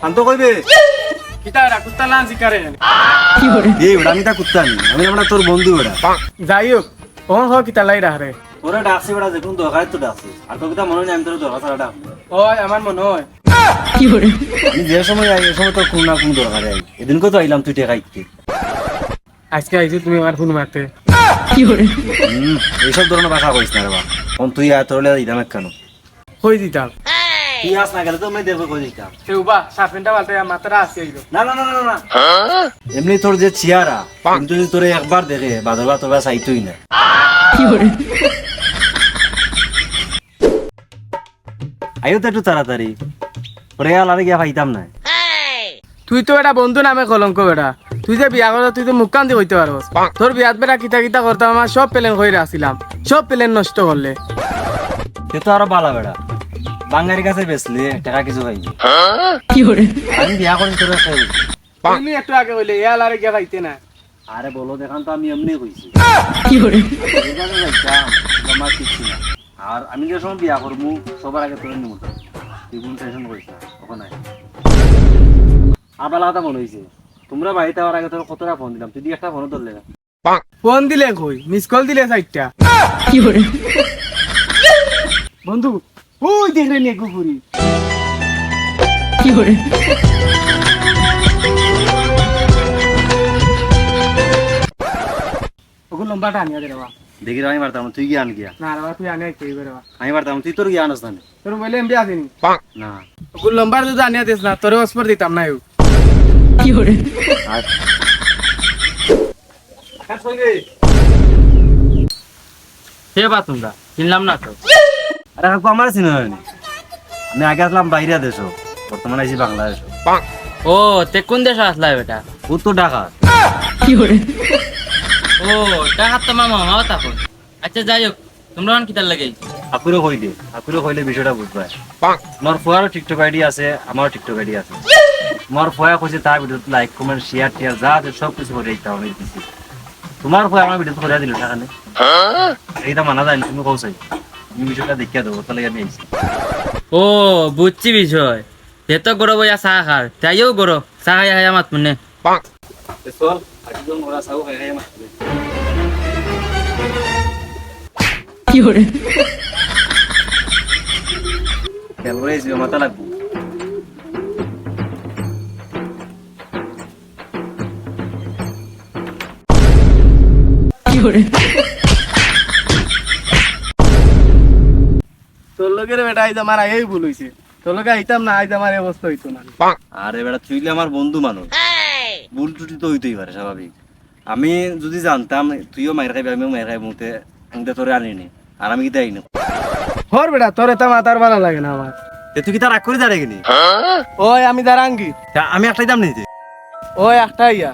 শান্ত কইবে কিতা রা কুত্তা না জিকারে এই ওটা আমি তা কুত্তা নি আমি আমরা তোর বন্ধু ওটা যাই হোক কোন হয় কিতা লাই রাখরে ওরা ডাকছে ওটা যে কোন দরকার তো ডাকছে আর তোকে তা মনে হয় আমি তোর দরকার ছাড়া ডাকবো ওই আমার মনে হয় আমি যে সময় আই এই সময় তোর কোন না কোন দরকার আই এদিনকে তো আইলাম তুই টেকা ইতে আজকে আইছি তুমি আমার ফোন মারতে এইসব ধরনের ভাষা কইস না রে বা কোন তুই আর তোর লাগে দিতাম কেন কই দিতাম তুই আস না গেলে তো আমি দেখবো কই দিতাম কেউ বা সার্পেন্টটা বলতে মাত্রা আসি আইলো না না না না না এমনি তোর যে চিয়ারা কিন্তু যদি তোরে একবার দেখে বাদরবা তোরা চাইতই না আইও তো একটু তাড়াতাড়ি পরে আর গিয়া পাইতাম না তুই তো এটা বন্ধু নামে কলঙ্ক বেটা তুই যে বিয়া করো তুই তো মুখ কান্দি হইতে পারো তোর বিয়াত বেটা কিতা কিতা করতাম আমার সব প্লেন হয়ে আসছিলাম সব প্লেন নষ্ট করলে সে তো আরো বালা বেড়া বাঙালির কাছে বেচলে টাকা কিছু পাইবি আমি বিয়া করি তোর তুমি একটু আগে হইলে ইয়াল আরে গিয়া পাইতে না আরে বলো দেখান তো আমি এমনি কইছি আমার কিচ্ছু না আর আমি যে সময় বিয়া করবো সবার আগে তোর নিমত তুই কোন টেনশন করিস না ওখানে আবার আলাদা মনে হয়েছে তোমরা বাড়িতে আবার আগে তোর কতটা ফোন দিলাম তুই একটা ফোনও ধরলে না ফোন দিলে কই মিস কল দিলে চারটা বন্ধু ওই দেখলে নিয়ে কুকুরি ওগুলো লম্বাটা আনিয়া দে রেবা দেখি আমি পারতাম তুই গিয়ে আন গিয়া না রেবা তুই আনিয়া কই রেবা আমি পারতাম তুই তোর গিয়ে আনস না তোর মোবাইলে এমবি আসেনি না ওগুলো লম্বার যদি আনিয়া দিস না তোরে অস্পর দিতাম না ইউ আর কে বা তোমরা চিনলাম না তো আরে কাকু আমার চিনে হয়নি আমি আগে আসলাম বাইরে দেশ বর্তমানে আইছি বাংলাদেশ ও তে কোন দেশ আসলা বেটা ও তো ঢাকা ও টাকা তো মামা মামা তখন আচ্ছা যাই হোক তোমরা কিতার লাগে আপুরও কই দে আপুরও কইলে বিষয়টা বুঝবাই আমার ফুয়ারও টিকটক আইডি আছে আমারও টিকটক আইডি আছে আমার ফুয়া কইছে তার ভিডিওতে লাইক কমেন্ট শেয়ার টিয়ার যা আছে সব কিছু করে দিতে আমি দিছি তোমার ফুয়া আমার ভিডিও করে দিল টাকা নেই এইটা মানা যায় না তুমি কইছাই আমি বিষয়টা দেখিয়া দেবো তাহলে আমি আইছি ও বুঝছি বিষয় সে তো গরো বইয়া চাহ খার তাইও গরো চাহ খাই খাই আমার মনে চল একদম ওরা সাউ খাই খাই মারবে কেন রয়েছে মাথা লাগবে তোর লোকের বেটা আইজ আমার আগেই ভুল হইছে তোর লোকে আইতাম না আইজ আমার এই অবস্থা হইতো না আরে বেটা তুই আমার বন্ধু মানুষ ভুল ত্রুটি তো হইতেই পারে স্বাভাবিক আমি যদি জানতাম তুইও মায়ের খাইবি আমিও মায়ের খাই মুখে আমি তো তোরে আনিনি আর আমি কিন্তু আইনি হর বেটা তোর এটা মাথার ভালো লাগে না আমার তুই কি তার রাগ করে দাঁড়িয়ে গেলি ওই আমি দাঁড়াঙ্গি আমি একটাই দাম নিতে ওই একটা ইয়া